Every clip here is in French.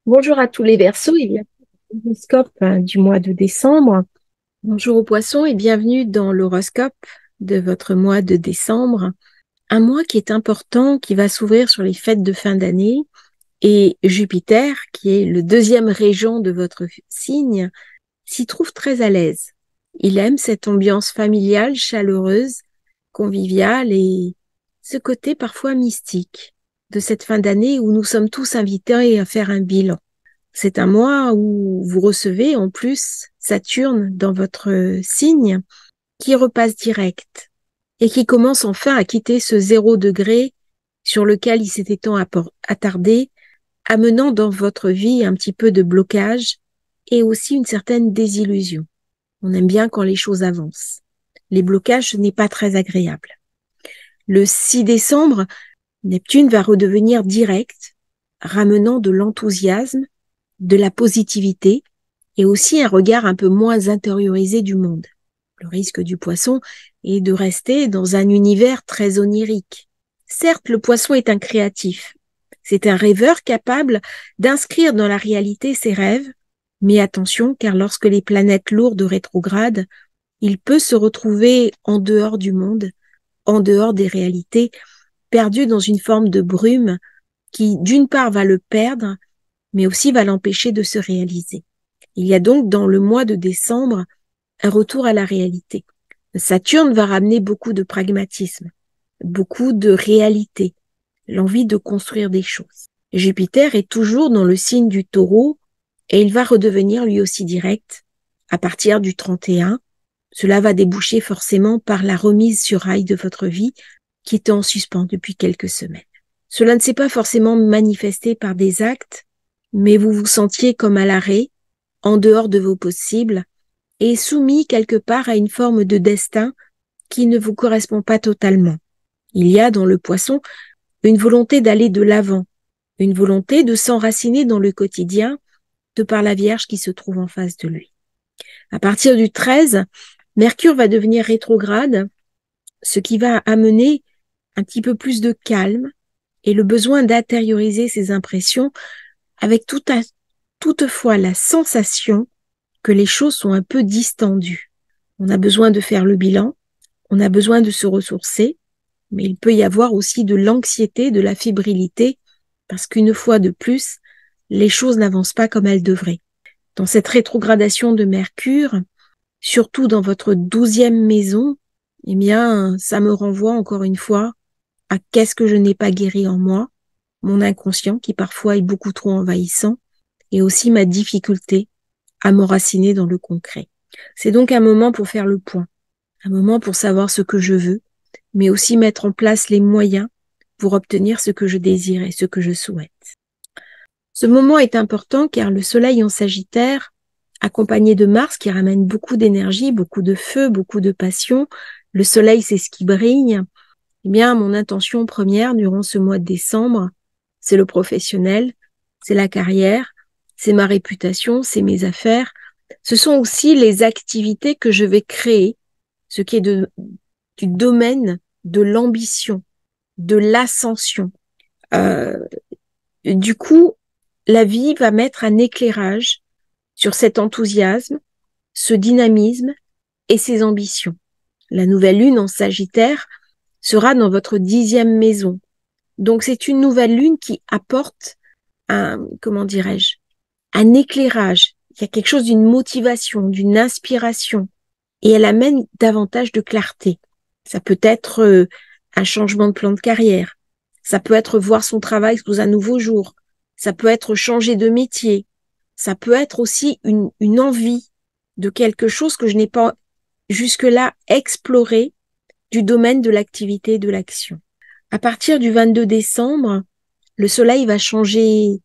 Bonjour à tous les Verseaux, il y a l'horoscope du mois de décembre. Bonjour aux Poissons et bienvenue dans l'horoscope de votre mois de décembre. Un mois qui est important, qui va s'ouvrir sur les fêtes de fin d'année et Jupiter, qui est le deuxième régent de votre signe, s'y trouve très à l'aise. Il aime cette ambiance familiale, chaleureuse, conviviale et ce côté parfois mystique de cette fin d'année où nous sommes tous invités à faire un bilan. C'est un mois où vous recevez en plus Saturne dans votre signe qui repasse direct et qui commence enfin à quitter ce 0 degré sur lequel il s'était tant attardé, amenant dans votre vie un petit peu de blocage et aussi une certaine désillusion. On aime bien quand les choses avancent. Les blocages, ce n'est pas très agréable. Le 6 décembre, Neptune va redevenir direct, ramenant de l'enthousiasme, de la positivité et aussi un regard un peu moins intériorisé du monde. Le risque du poisson est de rester dans un univers très onirique. Certes, le poisson est un créatif. C'est un rêveur capable d'inscrire dans la réalité ses rêves, mais attention, car lorsque les planètes lourdes rétrogradent, il peut se retrouver en dehors du monde, en dehors des réalités, perdu dans une forme de brume qui, d'une part, va le perdre, mais aussi va l'empêcher de se réaliser. Il y a donc dans le mois de décembre un retour à la réalité. Saturne va ramener beaucoup de pragmatisme, beaucoup de réalité, l'envie de construire des choses. Jupiter est toujours dans le signe du Taureau et il va redevenir lui aussi direct à partir du 31. Cela va déboucher forcément par la remise sur rail de votre vie qui était en suspens depuis quelques semaines. Cela ne s'est pas forcément manifesté par des actes, mais vous vous sentiez comme à l'arrêt, en dehors de vos possibles, et soumis quelque part à une forme de destin qui ne vous correspond pas totalement. Il y a dans le Poisson une volonté d'aller de l'avant, une volonté de s'enraciner dans le quotidien de par la Vierge qui se trouve en face de lui. À partir du 13, Mercure va devenir rétrograde, ce qui va amener un petit peu plus de calme et le besoin d'intérioriser ses impressions avec toutefois la sensation que les choses sont un peu distendues. On a besoin de faire le bilan, on a besoin de se ressourcer, mais il peut y avoir aussi de l'anxiété, de la fébrilité, parce qu'une fois de plus, les choses n'avancent pas comme elles devraient. Dans cette rétrogradation de Mercure, surtout dans votre 12e maison, eh bien, ça me renvoie encore une fois à qu'est-ce que je n'ai pas guéri en moi, mon inconscient qui parfois est beaucoup trop envahissant, et aussi ma difficulté à m'enraciner dans le concret. C'est donc un moment pour faire le point, un moment pour savoir ce que je veux, mais aussi mettre en place les moyens pour obtenir ce que je désire et ce que je souhaite. Ce moment est important car le Soleil en Sagittaire, accompagné de Mars qui ramène beaucoup d'énergie, beaucoup de feu, beaucoup de passion, le Soleil c'est ce qui brille, eh bien mon intention première durant ce mois de décembre, c'est le professionnel, c'est la carrière, c'est ma réputation, c'est mes affaires. Ce sont aussi les activités que je vais créer, ce qui est du domaine de l'ambition, de l'ascension. Euh, du coup, la vie va mettre un éclairage sur cet enthousiasme, ce dynamisme et ces ambitions. La nouvelle lune en Sagittaire sera dans votre 10e maison. Donc, c'est une nouvelle lune qui apporte comment dirais-je, un éclairage. Il y a quelque chose d'une motivation, d'une inspiration et elle amène davantage de clarté. Ça peut être un changement de plan de carrière. Ça peut être voir son travail sous un nouveau jour. Ça peut être changer de métier. Ça peut être aussi une envie de quelque chose que je n'ai pas jusque-là exploré du domaine de l'activité et de l'action. À partir du 22 décembre, le soleil va changer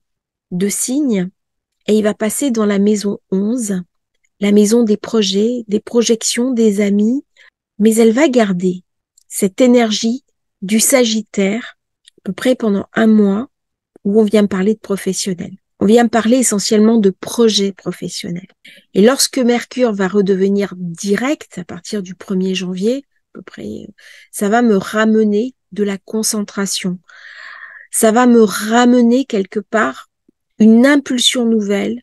de signe et il va passer dans la maison 11, la maison des projets, des projections, des amis, mais elle va garder cette énergie du Sagittaire à peu près pendant un mois où on vient me parler de professionnel. On vient me parler essentiellement de projets professionnels. Et lorsque Mercure va redevenir direct à partir du 1er janvier, à peu près, ça va me ramener de la concentration. Ça va me ramener quelque part une impulsion nouvelle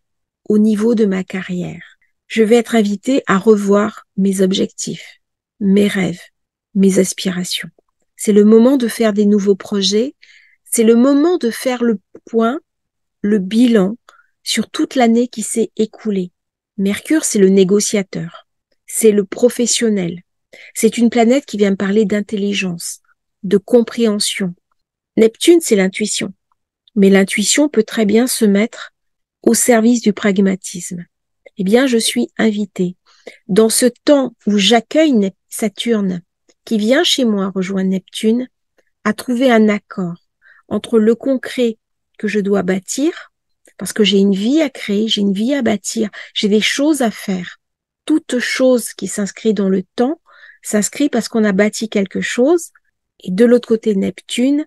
au niveau de ma carrière. Je vais être invitée à revoir mes objectifs, mes rêves, mes aspirations. C'est le moment de faire des nouveaux projets. C'est le moment de faire le point, le bilan sur toute l'année qui s'est écoulée. Mercure, c'est le négociateur, c'est le professionnel. C'est une planète qui vient me parler d'intelligence, de compréhension. Neptune, c'est l'intuition. Mais l'intuition peut très bien se mettre au service du pragmatisme. Eh bien, je suis invitée, dans ce temps où j'accueille Saturne, qui vient chez moi rejoindre Neptune, à trouver un accord entre le concret que je dois bâtir, parce que j'ai une vie à créer, j'ai une vie à bâtir, j'ai des choses à faire. Toute chose qui s'inscrit dans le temps s'inscrit parce qu'on a bâti quelque chose, et de l'autre côté Neptune,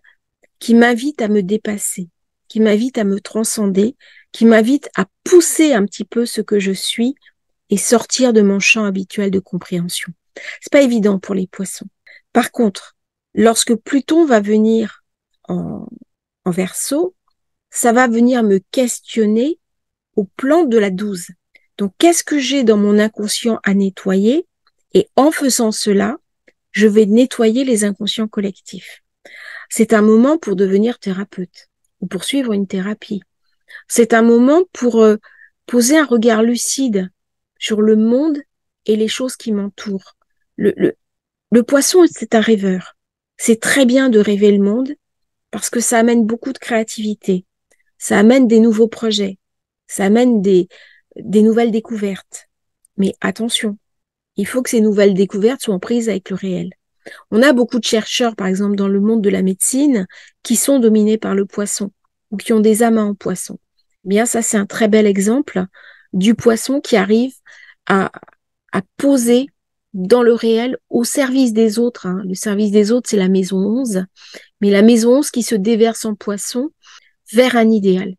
qui m'invite à me dépasser, qui m'invite à me transcender, qui m'invite à pousser un petit peu ce que je suis et sortir de mon champ habituel de compréhension. C'est pas évident pour les poissons. Par contre, lorsque Pluton va venir en Verseau, ça va venir me questionner au plan de la 12. Donc, qu'est-ce que j'ai dans mon inconscient à nettoyer? Et en faisant cela, je vais nettoyer les inconscients collectifs. C'est un moment pour devenir thérapeute ou pour suivre une thérapie. C'est un moment pour poser un regard lucide sur le monde et les choses qui m'entourent. Le poisson, c'est un rêveur. C'est très bien de rêver le monde parce que ça amène beaucoup de créativité. Ça amène des nouveaux projets. Ça amène des nouvelles découvertes. Mais attention, il faut que ces nouvelles découvertes soient en prise avec le réel. On a beaucoup de chercheurs, par exemple, dans le monde de la médecine, qui sont dominés par le poisson ou qui ont des amants en poisson. Eh bien, ça, c'est un très bel exemple du poisson qui arrive à poser dans le réel au service des autres. Hein. Le service des autres, c'est la maison 11, mais la maison 11 qui se déverse en poisson vers un idéal.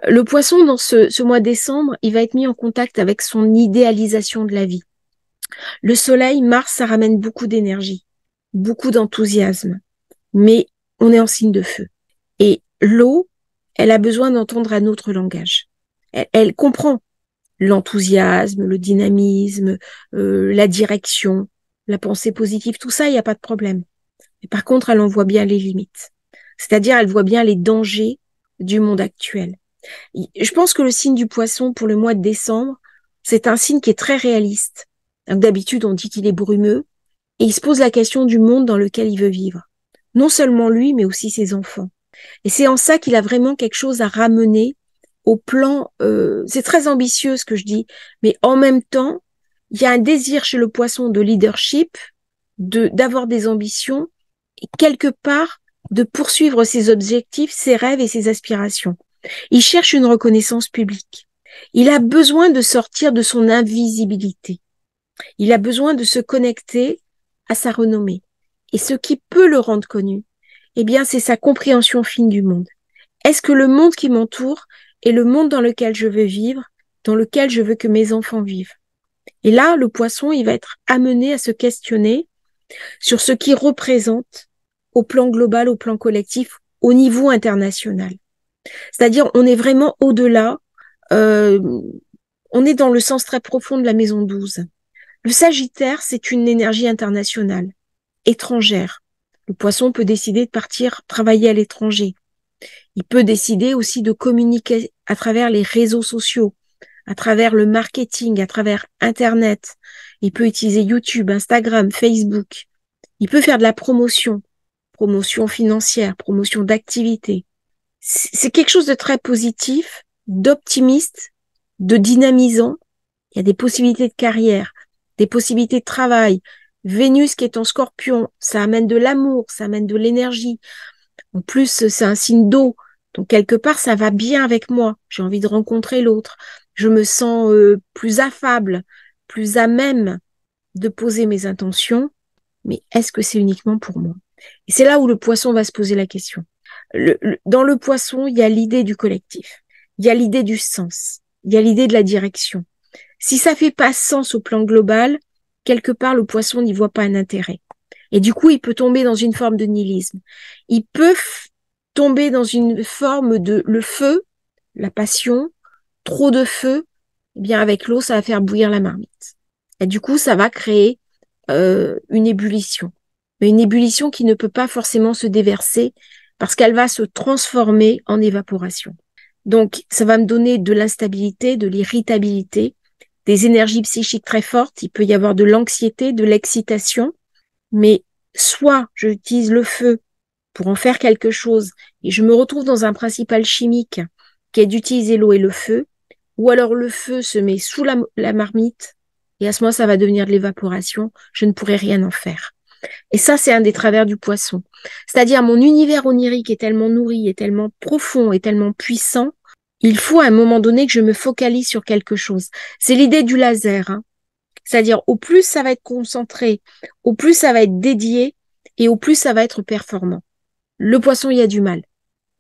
Le poisson, dans ce mois de décembre, il va être mis en contact avec son idéalisation de la vie. Le soleil, Mars, ça ramène beaucoup d'énergie, beaucoup d'enthousiasme, mais on est en signe de feu. Et l'eau, elle a besoin d'entendre un autre langage. Elle comprend l'enthousiasme, le dynamisme, la direction, la pensée positive, tout ça, il n'y a pas de problème. Mais par contre, elle en voit bien les limites. C'est-à-dire, elle voit bien les dangers du monde actuel. Je pense que le signe du poisson pour le mois de décembre, c'est un signe qui est très réaliste. Donc, d'habitude, on dit qu'il est brumeux et il se pose la question du monde dans lequel il veut vivre. Non seulement lui, mais aussi ses enfants. Et c'est en ça qu'il a vraiment quelque chose à ramener au plan, c'est très ambitieux ce que je dis, mais en même temps, il y a un désir chez le poisson de leadership, d'avoir des ambitions et quelque part de poursuivre ses objectifs, ses rêves et ses aspirations. Il cherche une reconnaissance publique. Il a besoin de sortir de son invisibilité. Il a besoin de se connecter à sa renommée. Et ce qui peut le rendre connu, eh bien, c'est sa compréhension fine du monde. Est-ce que le monde qui m'entoure est le monde dans lequel je veux vivre, dans lequel je veux que mes enfants vivent? Et là, le poisson, il va être amené à se questionner sur ce qu'il représente au plan global, au plan collectif, au niveau international. C'est-à-dire, on est vraiment au-delà, on est dans le sens très profond de la maison 12. Le Sagittaire, c'est une énergie internationale, étrangère. Le poisson peut décider de partir travailler à l'étranger. Il peut décider aussi de communiquer à travers les réseaux sociaux, à travers le marketing, à travers Internet. Il peut utiliser YouTube, Instagram, Facebook. Il peut faire de la promotion financière, promotion d'activité. C'est quelque chose de très positif, d'optimiste, de dynamisant. Il y a des possibilités de carrière, des possibilités de travail. Vénus qui est en Scorpion, ça amène de l'amour, ça amène de l'énergie. En plus, c'est un signe d'eau. Donc, quelque part, ça va bien avec moi. J'ai envie de rencontrer l'autre. Je me sens plus affable, plus à même de poser mes intentions. Mais est-ce que c'est uniquement pour moi? Et c'est là où le poisson va se poser la question. Dans le poisson, il y a l'idée du collectif. Il y a l'idée du sens. Il y a l'idée de la direction. Si ça fait pas sens au plan global, quelque part, le poisson n'y voit pas un intérêt. Et du coup, il peut tomber dans une forme de nihilisme. Il peut tomber dans une forme de le feu, la passion, trop de feu, eh bien avec l'eau, ça va faire bouillir la marmite. Et du coup, ça va créer une ébullition. Mais une ébullition qui ne peut pas forcément se déverser parce qu'elle va se transformer en évaporation. Donc, ça va me donner de l'instabilité, de l'irritabilité, des énergies psychiques très fortes. Il peut y avoir de l'anxiété, de l'excitation. Mais soit j'utilise le feu pour en faire quelque chose et je me retrouve dans un principe alchimique qui est d'utiliser l'eau et le feu, ou alors le feu se met sous la marmite et à ce moment ça va devenir de l'évaporation, je ne pourrai rien en faire. Et ça, c'est un des travers du poisson. C'est-à-dire mon univers onirique est tellement nourri, est tellement profond, est tellement puissant, il faut à un moment donné que je me focalise sur quelque chose. C'est l'idée du laser, hein. C'est-à-dire au plus ça va être concentré, au plus ça va être dédié et au plus ça va être performant. Le poisson, il y a du mal.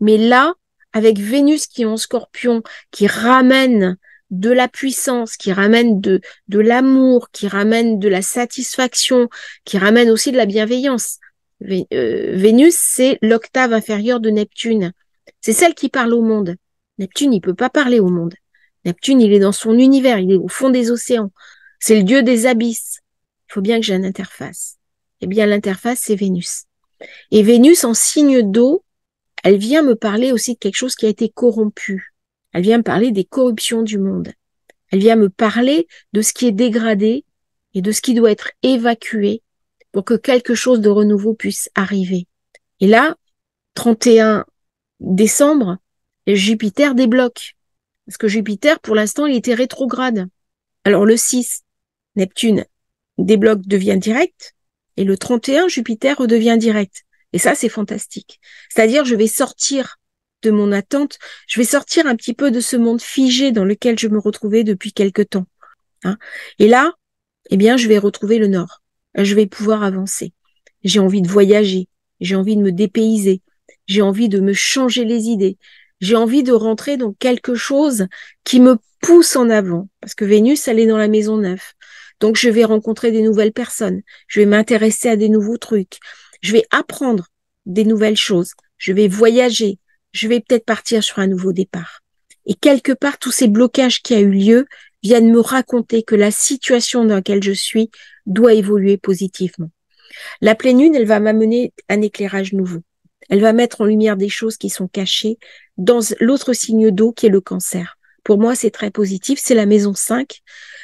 Mais là, avec Vénus qui est en Scorpion, qui ramène de la puissance, qui ramène de l'amour, qui ramène de la satisfaction, qui ramène aussi de la bienveillance. Vénus, c'est l'octave inférieure de Neptune. C'est celle qui parle au monde. Neptune, il peut pas parler au monde. Neptune, il est dans son univers, il est au fond des océans. C'est le dieu des abysses. Il faut bien que j'ai une interface. Eh bien, l'interface, c'est Vénus. Et Vénus, en signe d'eau, elle vient me parler aussi de quelque chose qui a été corrompu. Elle vient me parler des corruptions du monde. Elle vient me parler de ce qui est dégradé et de ce qui doit être évacué pour que quelque chose de renouveau puisse arriver. Et là, 31 décembre, Jupiter débloque. Parce que Jupiter, pour l'instant, il était rétrograde. Alors le 6, Neptune débloque, devient direct. Et le 31, Jupiter redevient direct. Et ça, c'est fantastique. C'est-à-dire, je vais sortir de mon attente, je vais sortir un petit peu de ce monde figé dans lequel je me retrouvais depuis quelque temps. Hein. Et là, eh bien, je vais retrouver le nord. Je vais pouvoir avancer. J'ai envie de voyager. J'ai envie de me dépayser. J'ai envie de me changer les idées. J'ai envie de rentrer dans quelque chose qui me pousse en avant. Parce que Vénus, elle est dans la maison 9. Donc, je vais rencontrer des nouvelles personnes. Je vais m'intéresser à des nouveaux trucs. Je vais apprendre des nouvelles choses. Je vais voyager. Je vais peut-être partir sur un nouveau départ. Et quelque part, tous ces blocages qui a eu lieu viennent me raconter que la situation dans laquelle je suis doit évoluer positivement. La pleine lune, elle va m'amener un éclairage nouveau. Elle va mettre en lumière des choses qui sont cachées dans l'autre signe d'eau qui est le Cancer. Pour moi, c'est très positif. C'est la maison 5.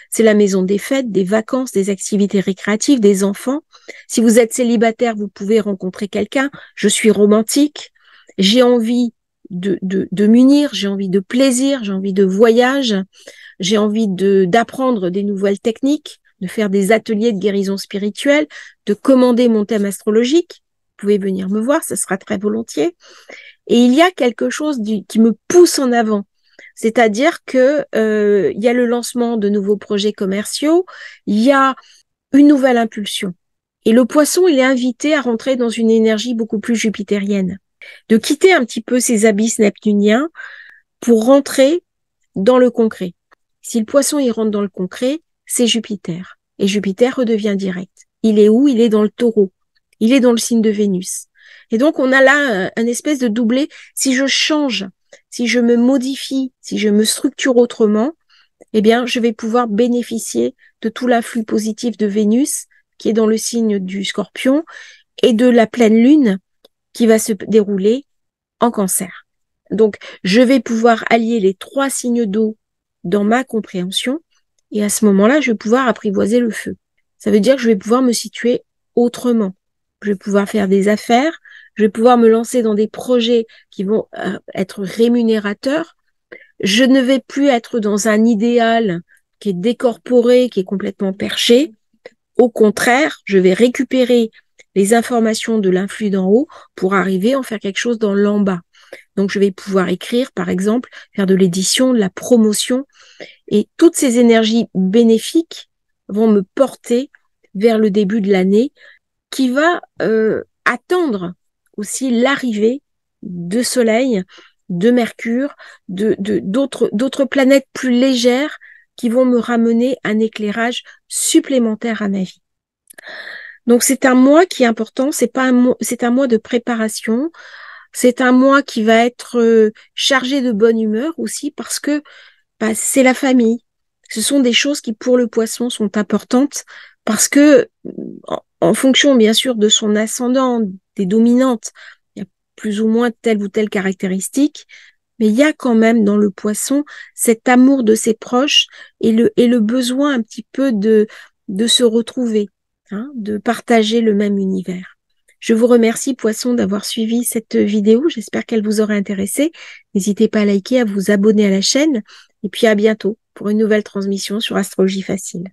C'est la maison des fêtes, des vacances, des activités récréatives, des enfants. Si vous êtes célibataire, vous pouvez rencontrer quelqu'un. Je suis romantique. J'ai envie de m'unir. J'ai envie de plaisir. J'ai envie de voyage. J'ai envie d'apprendre des nouvelles techniques, de faire des ateliers de guérison spirituelle, de commander mon thème astrologique. Vous pouvez venir me voir, ça sera très volontiers. Et il y a quelque chose qui me pousse en avant. C'est-à-dire que il y a le lancement de nouveaux projets commerciaux, il y a une nouvelle impulsion. Et le poisson, il est invité à rentrer dans une énergie beaucoup plus jupitérienne, de quitter un petit peu ses abysses neptuniens pour rentrer dans le concret. Si le poisson, il rentre dans le concret, c'est Jupiter. Et Jupiter redevient direct. Il est où? Il est dans le Taureau. Il est dans le signe de Vénus. Et donc, on a là un espèce de doublé. Si je change, si je me modifie, si je me structure autrement, eh bien, je vais pouvoir bénéficier de tout l'afflux positif de Vénus, qui est dans le signe du Scorpion, et de la pleine lune qui va se dérouler en Cancer. Donc, je vais pouvoir allier les 3 signes d'eau dans ma compréhension, et à ce moment-là, je vais pouvoir apprivoiser le feu. Ça veut dire que je vais pouvoir me situer autrement. Je vais pouvoir faire des affaires, je vais pouvoir me lancer dans des projets qui vont être rémunérateurs. Je ne vais plus être dans un idéal qui est décorporé, qui est complètement perché. Au contraire, je vais récupérer les informations de l'influx d'en haut pour arriver à en faire quelque chose dans l'en bas. Donc, je vais pouvoir écrire, par exemple, faire de l'édition, de la promotion. Et toutes ces énergies bénéfiques vont me porter vers le début de l'année qui va attendre aussi l'arrivée de Soleil, de Mercure, d'autres planètes plus légères qui vont me ramener un éclairage supplémentaire à ma vie. Donc, c'est un mois qui est important, c'est un mois de préparation. C'est un mois qui va être chargé de bonne humeur aussi parce que c'est la famille. Ce sont des choses qui, pour le poisson, sont importantes parce que, en fonction, bien sûr, de son ascendant, des dominantes, il y a plus ou telle caractéristique, mais il y a quand même dans le poisson cet amour de ses proches et le besoin un petit peu de se retrouver, hein, de partager le même univers. Je vous remercie, Poisson, d'avoir suivi cette vidéo. J'espère qu'elle vous aura intéressé. N'hésitez pas à liker, à vous abonner à la chaîne. Et puis à bientôt pour une nouvelle transmission sur Astrologie Facile.